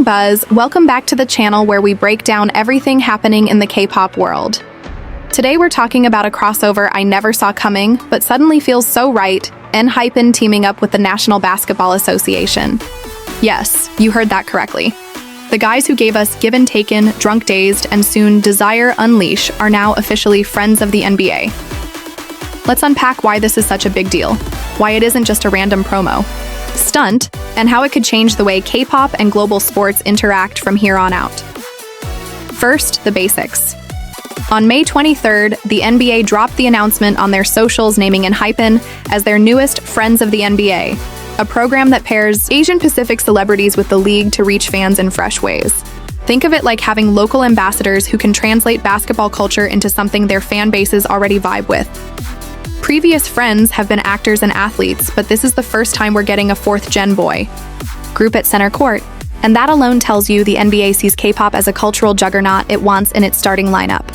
Buzz, welcome back to the channel where we break down everything happening in the K-pop world. Today we're talking about a crossover I never saw coming, but suddenly feels so right, Enhypen teaming up with the National Basketball Association. Yes, you heard that correctly. The guys who gave us Given Taken, Drunk Dazed, and soon Desire Unleash are now officially friends of the NBA. Let's unpack why this is such a big deal, why it isn't just a random promo, stunt, and how it could change the way K-pop and global sports interact from here on out. First, the basics. On May 23rd, the NBA dropped the announcement on their socials naming Enhypen as their newest Friends of the NBA, a program that pairs Asian Pacific celebrities with the league to reach fans in fresh ways. Think of it like having local ambassadors who can translate basketball culture into something their fan bases already vibe with. Previous Friends have been actors and athletes, but this is the first time we're getting a fourth-gen boy group at center court, and that alone tells you the NBA sees K-pop as a cultural juggernaut it wants in its starting lineup.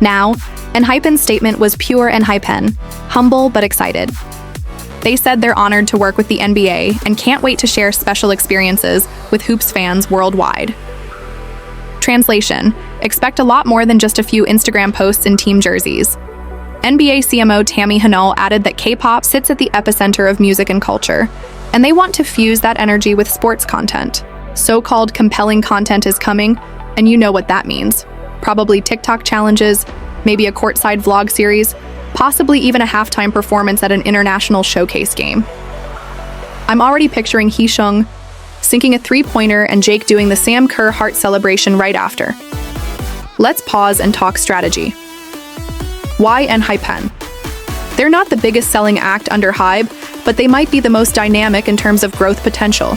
Now, Enhypen's statement was pure Enhypen, humble but excited. They said they're honored to work with the NBA and can't wait to share special experiences with Hoops fans worldwide. Translation: expect a lot more than just a few Instagram posts and team jerseys. NBA CMO Tammy Hanoll added that K-pop sits at the epicenter of music and culture, and they want to fuse that energy with sports content. So-called compelling content is coming, and you know what that means. Probably TikTok challenges, maybe a courtside vlog series, possibly even a halftime performance at an international showcase game. I'm already picturing Heesung sinking a three-pointer and Jake doing the Sam Kerr heart celebration right after. Let's pause and talk strategy. Why Enhypen? They're not the biggest selling act under Hype, but they might be the most dynamic in terms of growth potential.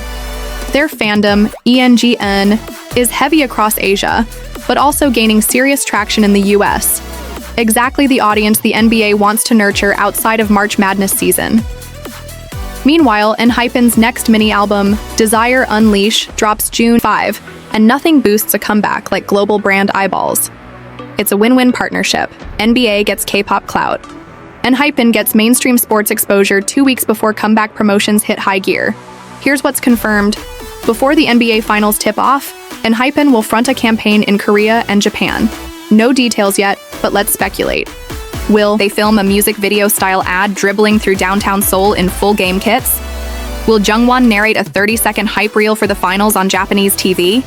Their fandom, ENGN, is heavy across Asia, but also gaining serious traction in the US. Exactly the audience the NBA wants to nurture outside of March Madness season. Meanwhile, Enhypen's next mini-album, Desire Unleash, drops June 5, and nothing boosts a comeback like global brand eyeballs. It's a win-win partnership. NBA gets K-pop clout. Enhypen gets mainstream sports exposure 2 weeks before comeback promotions hit high gear. Here's what's confirmed. Before the NBA Finals tip off, Enhypen will front a campaign in Korea and Japan. No details yet, but let's speculate. Will they film a music video-style ad dribbling through downtown Seoul in full game kits? Will Jungwon narrate a 30-second hype reel for the finals on Japanese TV?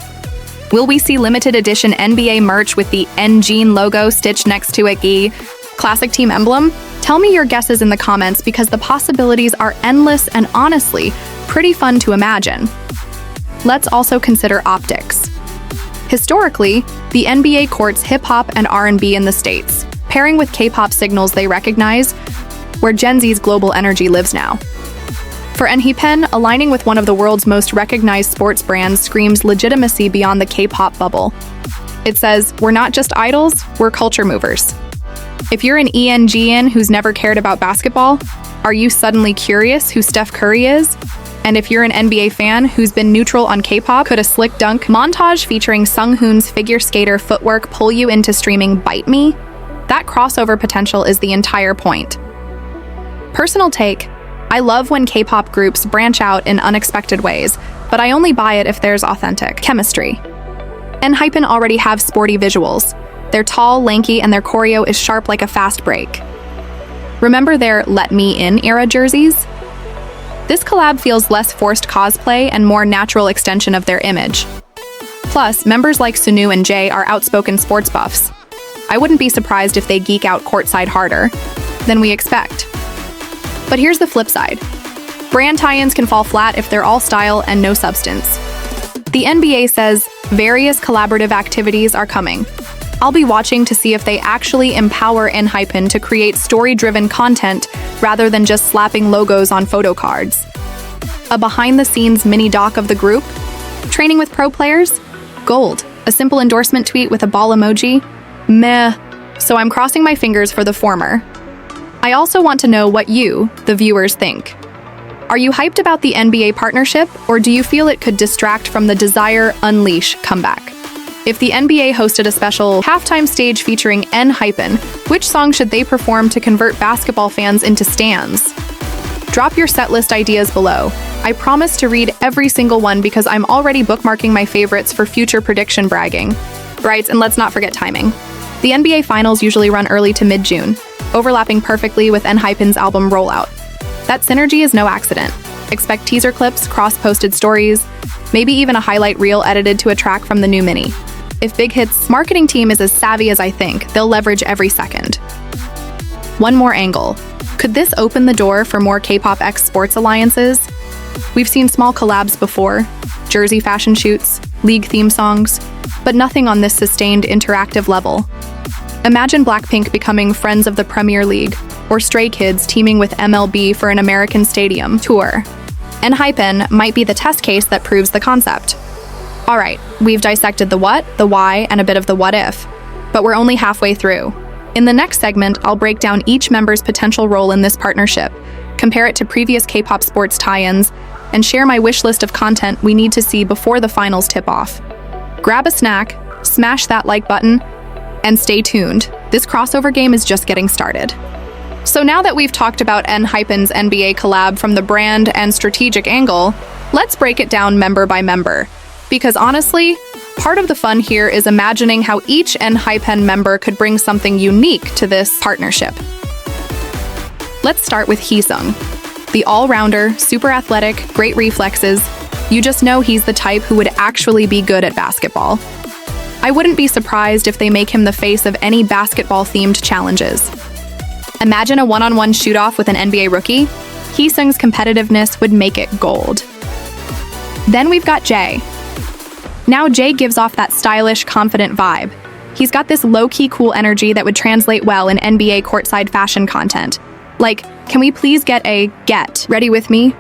Will we see limited edition NBA merch with the Enjin logo stitched next to a classic team emblem? Tell me your guesses in the comments because the possibilities are endless and honestly pretty fun to imagine. Let's also consider optics. Historically, the NBA courts hip-hop and R&B in the States, pairing with K-pop signals they recognize, where Gen Z's global energy lives now. For Enhypen, aligning with one of the world's most recognized sports brands screams legitimacy beyond the K-pop bubble. It says, we're not just idols, we're culture movers. If you're an ENGN who's never cared about basketball, are you suddenly curious who Steph Curry is? And if you're an NBA fan who's been neutral on K-pop, could a slick dunk montage featuring Sunghoon's figure skater footwork pull you into streaming Bite Me? That crossover potential is the entire point. Personal take: I love when K-pop groups branch out in unexpected ways, but I only buy it if there's authentic chemistry. Enhypen already have sporty visuals. They're tall, lanky, and their choreo is sharp like a fast break. Remember their Let Me In era jerseys? This collab feels less forced cosplay and more natural extension of their image. Plus, members like Sunu and Jay are outspoken sports buffs. I wouldn't be surprised if they geek out courtside harder than we expect. But here's the flip side. Brand tie-ins can fall flat if they're all style and no substance. The NBA says various collaborative activities are coming. I'll be watching to see if they actually empower Enhypen to create story-driven content rather than just slapping logos on photo cards. A behind-the-scenes mini-doc of the group? Training with pro players? Gold. A simple endorsement tweet with a ball emoji? Meh. So I'm crossing my fingers for the former. I also want to know what you, the viewers, think. Are you hyped about the NBA partnership, or do you feel it could distract from the Desire Unleash comeback? If the NBA hosted a special halftime stage featuring Enhypen, which song should they perform to convert basketball fans into stans? Drop your setlist ideas below. I promise to read every single one because I'm already bookmarking my favorites for future prediction bragging. Right, and let's not forget timing. The NBA Finals usually run early to mid-June, overlapping perfectly with Enhypen's album rollout. That synergy is no accident. Expect teaser clips, cross-posted stories, maybe even a highlight reel edited to a track from the new Mini. If Big Hit's marketing team is as savvy as I think, they'll leverage every second. One more angle. Could this open the door for more K-pop X sports alliances? We've seen small collabs before, jersey fashion shoots, league theme songs, but nothing on this sustained interactive level. Imagine Blackpink becoming friends of the Premier League, or Stray Kids teaming with MLB for an American stadium tour. Enhypen might be the test case that proves the concept. All right, we've dissected the what, the why, and a bit of the what if, but we're only halfway through. In the next segment, I'll break down each member's potential role in this partnership, compare it to previous K-pop sports tie-ins, and share my wish list of content we need to see before the finals tip off. Grab a snack, smash that like button, and stay tuned. This crossover game is just getting started. So now that we've talked about Enhypen's NBA collab from the brand and strategic angle, let's break it down member by member. Because honestly, part of the fun here is imagining how each Enhypen member could bring something unique to this partnership. Let's start with Heesung. The all-rounder, super athletic, great reflexes. You just know he's the type who would actually be good at basketball. I wouldn't be surprised if they make him the face of any basketball-themed challenges. Imagine a one-on-one shoot-off with an NBA rookie. Heesung's competitiveness would make it gold. Then we've got Jay. Now Jay gives off that stylish, confident vibe. He's got this low-key cool energy that would translate well in NBA courtside fashion content. Like, can we please get a get ready with me?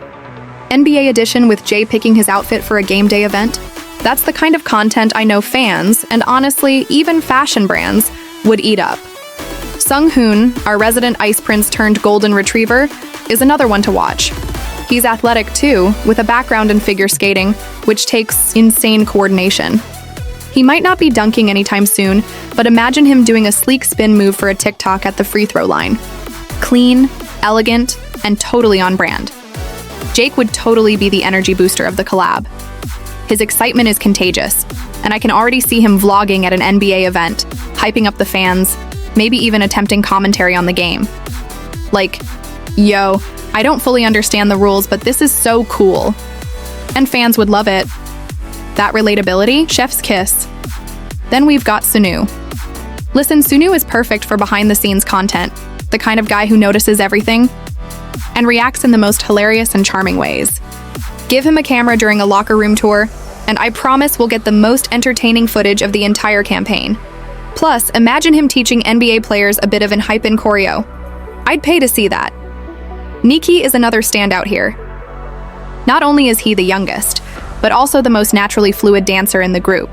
NBA edition with Jay picking his outfit for a game day event? That's the kind of content I know fans, and honestly, even fashion brands, would eat up. Sunghoon, our resident ice prince turned golden retriever, is another one to watch. He's athletic too, with a background in figure skating, which takes insane coordination. He might not be dunking anytime soon, but imagine him doing a sleek spin move for a TikTok at the free throw line. Clean, elegant, and totally on brand. Jake would totally be the energy booster of the collab. His excitement is contagious, and I can already see him vlogging at an NBA event, hyping up the fans, maybe even attempting commentary on the game. Like, yo, I don't fully understand the rules, but this is so cool. And fans would love it. That relatability, chef's kiss. Then we've got Sunu. Listen, Sunu is perfect for behind-the-scenes content, the kind of guy who notices everything and reacts in the most hilarious and charming ways. Give him a camera during a locker room tour, and I promise we'll get the most entertaining footage of the entire campaign. Plus, imagine him teaching NBA players a bit of Enhypen choreo. I'd pay to see that. Nikki is another standout here. Not only is he the youngest, but also the most naturally fluid dancer in the group.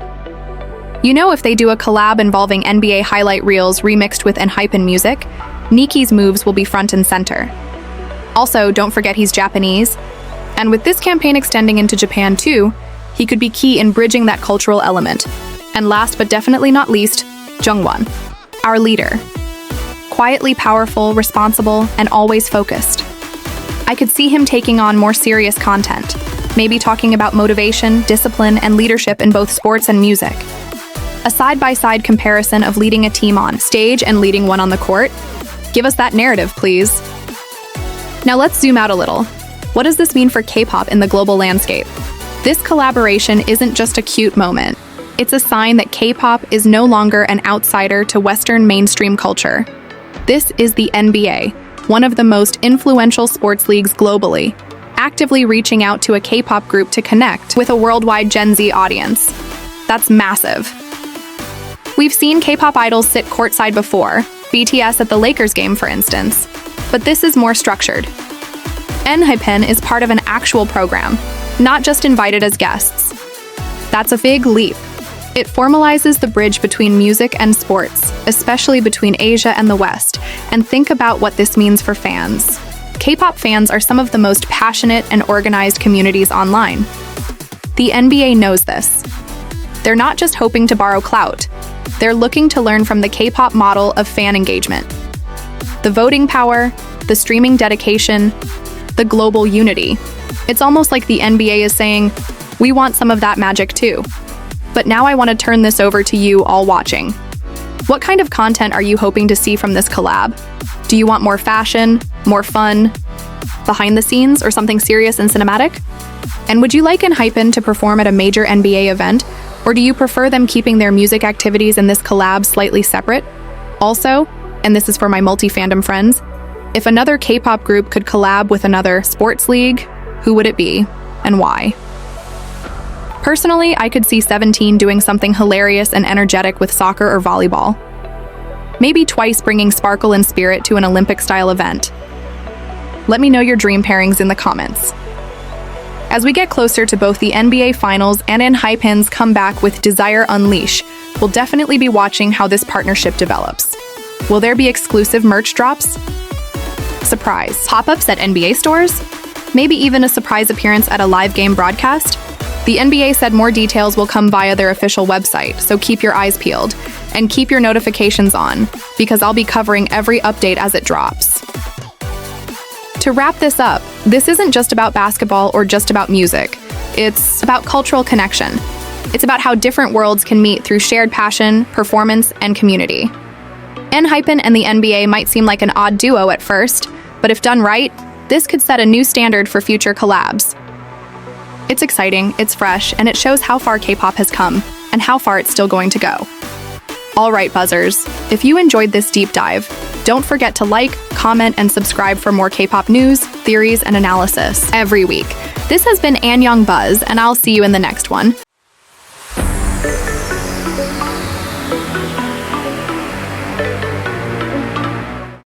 You know, if they do a collab involving NBA highlight reels remixed with Enhypen music, Nikki's moves will be front and center. Also, don't forget he's Japanese, and with this campaign extending into Japan too, he could be key in bridging that cultural element. And last but definitely not least, Jungwon, our leader. Quietly powerful, responsible, and always focused. I could see him taking on more serious content, maybe talking about motivation, discipline, and leadership in both sports and music. A side-by-side comparison of leading a team on stage and leading one on the court? Give us that narrative, please. Now let's zoom out a little. What does this mean for K-pop in the global landscape? This collaboration isn't just a cute moment. It's a sign that K-pop is no longer an outsider to Western mainstream culture. This is the NBA, one of the most influential sports leagues globally, actively reaching out to a K-pop group to connect with a worldwide Gen Z audience. That's massive. We've seen K-pop idols sit courtside before, BTS at the Lakers game, for instance. But this is more structured. Enhypen is part of an actual program, not just invited as guests. That's a big leap. It formalizes the bridge between music and sports, especially between Asia and the West, and think about what this means for fans. K-pop fans are some of the most passionate and organized communities online. The NBA knows this. They're not just hoping to borrow clout. They're looking to learn from the K-pop model of fan engagement. The voting power, the streaming dedication, the global unity. It's almost like the NBA is saying, we want some of that magic too. But now I want to turn this over to you all watching. What kind of content are you hoping to see from this collab? Do you want more fashion, more fun, behind the scenes, or something serious and cinematic? And would you like Enhypen to perform at a major NBA event, or do you prefer them keeping their music activities in this collab slightly separate? Also, and this is for my multi-fandom friends, if another K-pop group could collab with another sports league, who would it be, and why? Personally, I could see 17 doing something hilarious and energetic with soccer or volleyball. Maybe twice bringing sparkle and spirit to an Olympic-style event. Let me know your dream pairings in the comments. As we get closer to both the NBA Finals and Enhypen's comeback with Desire Unleash, we'll definitely be watching how this partnership develops. Will there be exclusive merch drops? Surprise pop-ups at NBA stores? Maybe even a surprise appearance at a live game broadcast? The NBA said more details will come via their official website, so keep your eyes peeled and keep your notifications on, because I'll be covering every update as it drops. To wrap this up, this isn't just about basketball or just about music. It's about cultural connection. It's about how different worlds can meet through shared passion, performance, and community. Enhypen and the NBA might seem like an odd duo at first, but if done right, this could set a new standard for future collabs. It's exciting, it's fresh, and it shows how far K-pop has come, and how far it's still going to go. Alright, buzzers, if you enjoyed this deep dive, don't forget to like, comment, and subscribe for more K-pop news, theories, and analysis every week. This has been Anyang Buzz, and I'll see you in the next one.